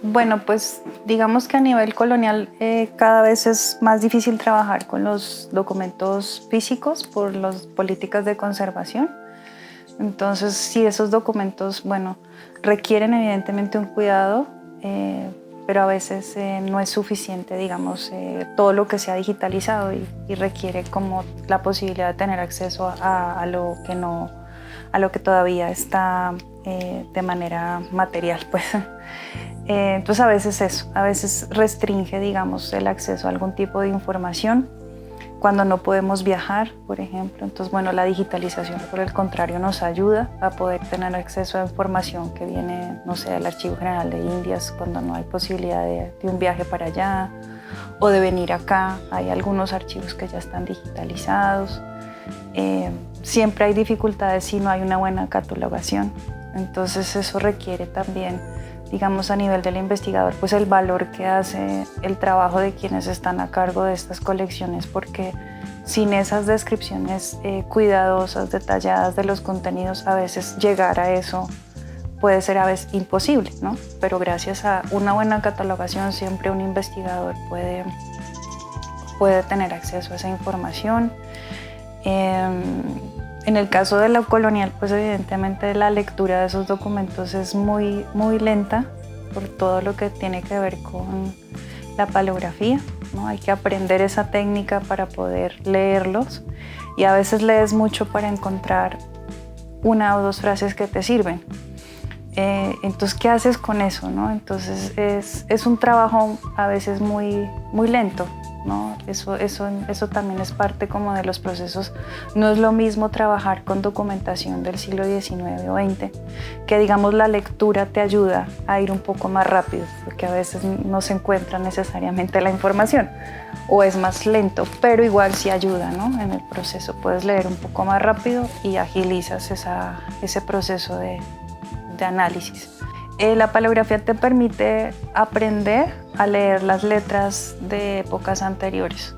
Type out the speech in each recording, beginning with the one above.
Bueno, pues digamos que a nivel colonial cada vez es más difícil trabajar con los documentos físicos por las políticas de conservación. Entonces, sí, esos documentos, bueno, requieren evidentemente un cuidado, pero a veces no es suficiente, digamos, todo lo que se ha digitalizado y requiere como la posibilidad de tener acceso a lo que no, a lo que todavía está de manera material, pues. Entonces a veces eso, a veces restringe, digamos, el acceso a algún tipo de información cuando no podemos viajar, por ejemplo. Entonces, bueno, la digitalización, por el contrario, nos ayuda a poder tener acceso a información que viene, no sé, del Archivo General de Indias, cuando no hay posibilidad de un viaje para allá o de venir acá. Hay algunos archivos que ya están digitalizados. Siempre hay dificultades si no hay una buena catalogación. Entonces, eso requiere también, digamos, a nivel del investigador, pues el valor que hace el trabajo de quienes están a cargo de estas colecciones, porque sin esas descripciones cuidadosas, detalladas de los contenidos, a veces llegar a eso puede ser a veces imposible, ¿no? Pero gracias a una buena catalogación siempre un investigador puede tener acceso a esa información. En el caso de lo colonial, pues evidentemente la lectura de esos documentos es muy lenta por todo lo que tiene que ver con la paleografía, ¿no? Hay que aprender esa técnica para poder leerlos y a veces lees mucho para encontrar una o dos frases que te sirven. Entonces, ¿qué haces con eso, no? Entonces, es un trabajo a veces muy lento, ¿no? Eso también es parte como de los procesos. No es lo mismo trabajar con documentación del siglo XIX o XX, que digamos la lectura te ayuda a ir un poco más rápido, porque a veces no se encuentra necesariamente la información, o es más lento, pero igual sí ayuda, ¿no? En el proceso puedes leer un poco más rápido y agilizas ese proceso de análisis. La paleografía te permite aprender a leer las letras de épocas anteriores.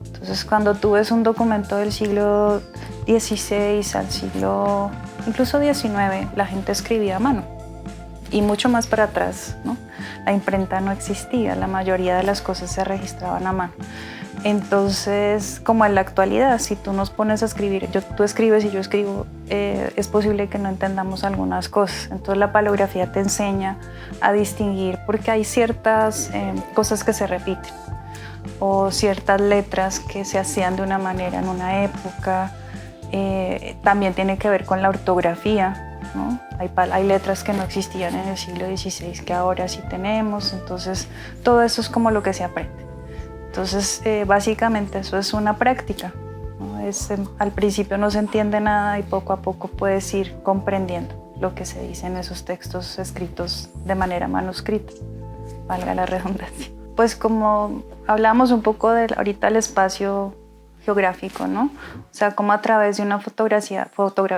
Entonces, cuando tú ves un documento del siglo XVI al siglo incluso XIX, la gente escribía a mano y mucho más para atrás, ¿no? La imprenta no existía, la mayoría de las cosas se registraban a mano. Entonces, como en la actualidad, si tú nos pones a escribir, tú escribes y yo escribo, es posible que no entendamos algunas cosas. Entonces, la paleografía te enseña a distinguir porque hay ciertas cosas que se repiten o ciertas letras que se hacían de una manera en una época. También tiene que ver con la ortografía, ¿no? Hay letras que no existían en el siglo XVI que ahora sí tenemos. Entonces, todo eso es como lo que se aprende. Entonces, básicamente eso es una práctica, ¿no? Al principio no se entiende nada y poco a poco puedes ir comprendiendo lo que se dice en esos textos escritos de manera manuscrita, valga la redundancia. Pues como hablamos un poco de ahorita el espacio geográfico, ¿no? O sea, como a través de una fotografía,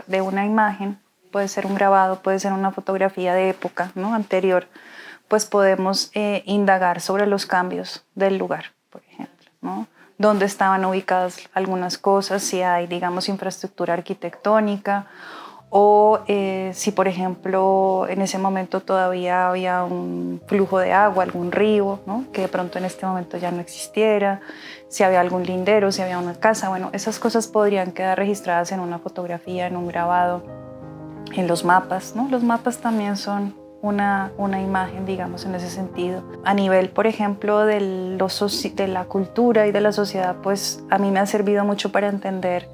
de una imagen, puede ser un grabado, puede ser una fotografía de época, ¿no? Anterior, pues podemos indagar sobre los cambios del lugar, por ejemplo, ¿no? Dónde estaban ubicadas algunas cosas, si hay, digamos, infraestructura arquitectónica o si, por ejemplo, en ese momento todavía había un flujo de agua, algún río, ¿no? Que de pronto en este momento ya no existiera, si había algún lindero, si había una casa. Bueno, esas cosas podrían quedar registradas en una fotografía, en un grabado, en los mapas, ¿no? Los mapas también son una imagen, digamos, en ese sentido. A nivel, por ejemplo, de la cultura y de la sociedad, pues a mí me ha servido mucho para entender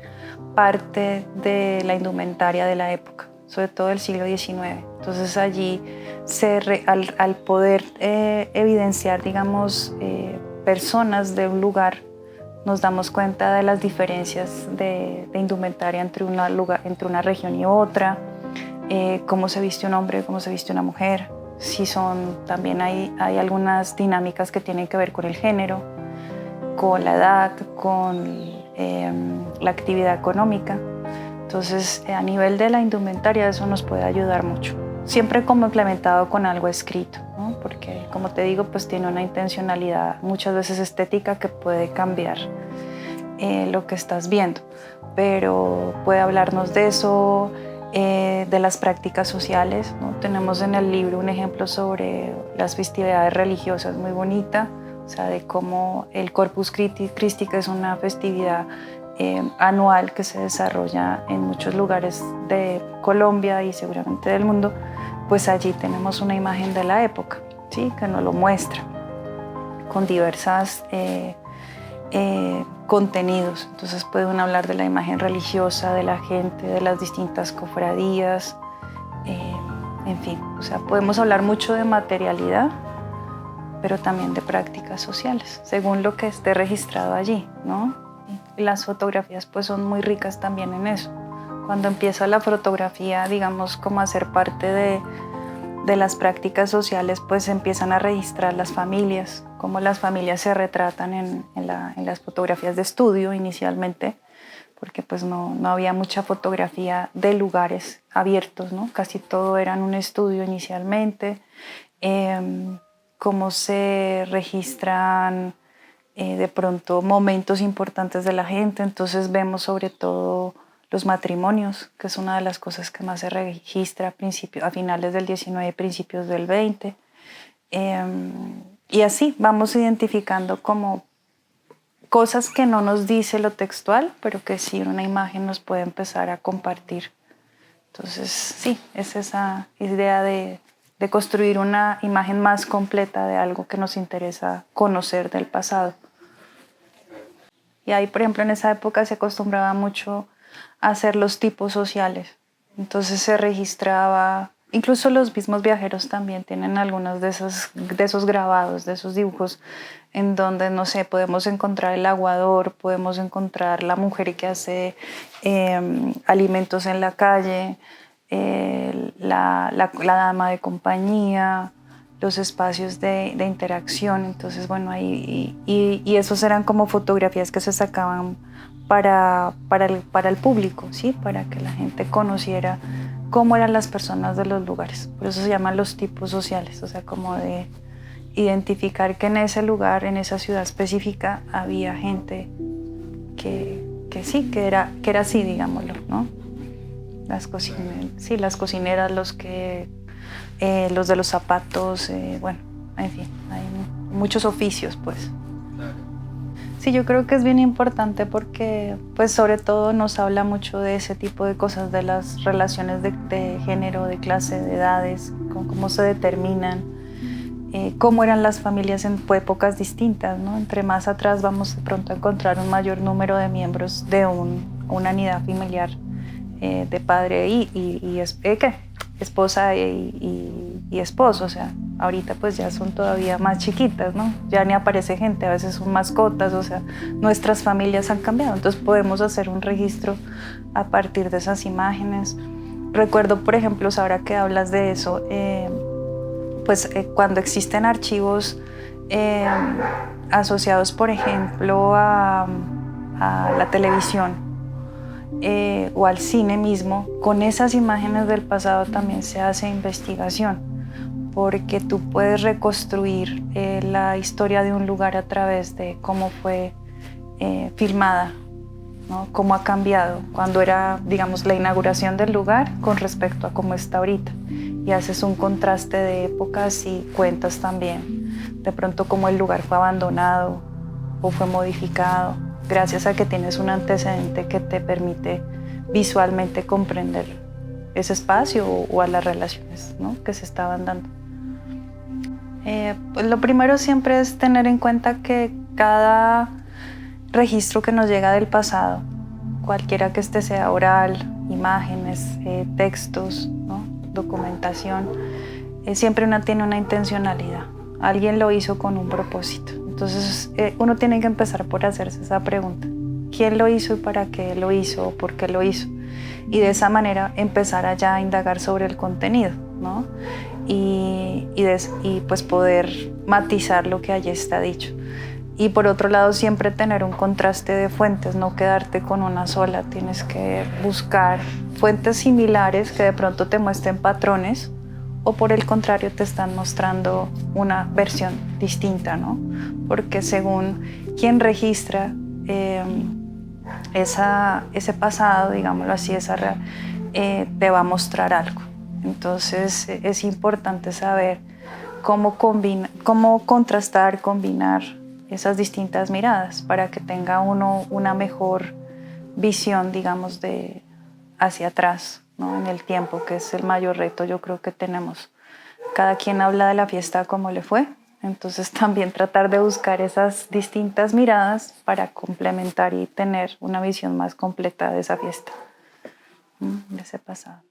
parte de la indumentaria de la época, sobre todo del siglo XIX. Entonces allí, al poder evidenciar, digamos, personas de un lugar, nos damos cuenta de las diferencias de indumentaria entre una región y otra, cómo se viste un hombre, cómo se viste una mujer, también hay algunas dinámicas que tienen que ver con el género, con la edad, con la actividad económica. Entonces, a nivel de la indumentaria, eso nos puede ayudar mucho. Siempre complementado con algo escrito, ¿no? Porque, como te digo, pues tiene una intencionalidad muchas veces estética que puede cambiar lo que estás viendo. Pero puede hablarnos de eso, de las prácticas sociales, ¿no? Tenemos en el libro un ejemplo sobre las festividades religiosas muy bonita, o sea, de cómo el Corpus Christi, que es una festividad anual que se desarrolla en muchos lugares de Colombia y seguramente del mundo, pues allí tenemos una imagen de la época, ¿sí? Que nos lo muestra con diversas contenidos. Entonces pueden hablar de la imagen religiosa, de la gente, de las distintas cofradías, en fin, o sea, podemos hablar mucho de materialidad, pero también de prácticas sociales, según lo que esté registrado allí, ¿no? Y las fotografías pues son muy ricas también en eso. Cuando empieza la fotografía, digamos, como a ser parte de las prácticas sociales, pues empiezan a registrar las familias, cómo las familias se retratan en las fotografías de estudio inicialmente, porque pues no había mucha fotografía de lugares abiertos, ¿no? Casi todo era en un estudio inicialmente. Cómo se registran de pronto momentos importantes de la gente, entonces vemos sobre todo los matrimonios, que es una de las cosas que más se registra a finales del 19 y principios del 20. Y así vamos identificando como cosas que no nos dice lo textual, pero que sí una imagen nos puede empezar a compartir. Entonces sí, es esa idea de construir una imagen más completa de algo que nos interesa conocer del pasado. Y ahí, por ejemplo, en esa época se acostumbraba mucho a hacer los tipos sociales. Entonces se registraba, incluso los mismos viajeros también tienen algunos de esos grabados, de esos dibujos, en donde, no sé, podemos encontrar el aguador, podemos encontrar la mujer que hace alimentos en la calle, la dama de compañía, los espacios de interacción. Entonces, bueno, y esos eran como fotografías que se sacaban para el público, ¿sí? Para que la gente conociera cómo eran las personas de los lugares. Por eso se llaman los tipos sociales, o sea, como de identificar que en ese lugar, en esa ciudad específica, había gente que sí, que era así, digámoslo, ¿no? Las cocineras, los de los zapatos, bueno, en fin, hay muchos oficios, pues. Sí, yo creo que es bien importante porque, pues, sobre todo nos habla mucho de ese tipo de cosas, de las relaciones de género, de clase, de edades, cómo se determinan, cómo eran las familias en épocas distintas, ¿no? Entre más atrás vamos de pronto a encontrar un mayor número de miembros de una unidad familiar, de padre y esposa y esposo, o sea, ahorita pues ya son todavía más chiquitas, ¿no? Ya ni aparece gente, a veces son mascotas, o sea, nuestras familias han cambiado, entonces podemos hacer un registro a partir de esas imágenes. Recuerdo, por ejemplo, ahora que hablas de eso, cuando existen archivos asociados, por ejemplo, a la televisión, o al cine mismo, con esas imágenes del pasado también se hace investigación, porque tú puedes reconstruir la historia de un lugar a través de cómo fue filmada, ¿no? Cómo ha cambiado cuando era, digamos, la inauguración del lugar con respecto a cómo está ahorita. Y haces un contraste de épocas y cuentas también de pronto cómo el lugar fue abandonado o fue modificado, gracias a que tienes un antecedente que te permite visualmente comprender ese espacio o a las relaciones, ¿no? Que se estaban dando. Pues lo primero siempre es tener en cuenta que cada registro que nos llega del pasado, cualquiera que este sea oral, imágenes, textos, ¿no? Documentación, siempre tiene una intencionalidad. Alguien lo hizo con un propósito. Entonces uno tiene que empezar por hacerse esa pregunta. ¿Quién lo hizo y para qué lo hizo o por qué lo hizo? Y de esa manera empezar allá a indagar sobre el contenido, ¿no? Y pues poder matizar lo que allí está dicho. Y por otro lado, siempre tener un contraste de fuentes, no quedarte con una sola. Tienes que buscar fuentes similares que de pronto te muestren patrones, o por el contrario te están mostrando una versión distinta, ¿no? Porque según quien registra ese pasado, digámoslo así, te va a mostrar algo. Entonces es importante saber cómo contrastar, combinar esas distintas miradas para que tenga uno una mejor visión, digamos, de hacia atrás, ¿no? En el tiempo, que es el mayor reto yo creo que tenemos. Cada quien habla de la fiesta como le fue, entonces también tratar de buscar esas distintas miradas para complementar y tener una visión más completa de esa fiesta, de ese pasado.